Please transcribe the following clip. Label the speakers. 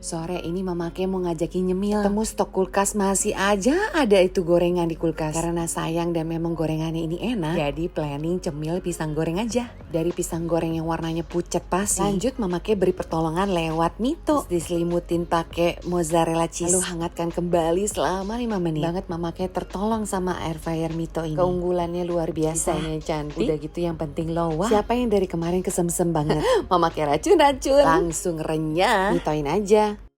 Speaker 1: Sore ini Mama Ke mau ngajakin nyemil. Temu stok kulkas masih aja ada itu gorengan di kulkas. Karena sayang dan memang gorengannya ini enak, jadi planning cemil pisang goreng aja. Dari pisang goreng yang warnanya pucat pasi. Lanjut Mama Ke beri pertolongan lewat mito. Diselimutin pakai mozzarella cheese. Lalu hangatkan kembali selama 5 menit. Banget Mama Ke tertolong sama air fryer mito ini. Keunggulannya luar biasa. Desainnya cantik. Udah gitu yang penting low. Siapa yang dari kemarin kesemsem banget? Mama Ke racun-racun. Langsung renyah. Mitoin aja.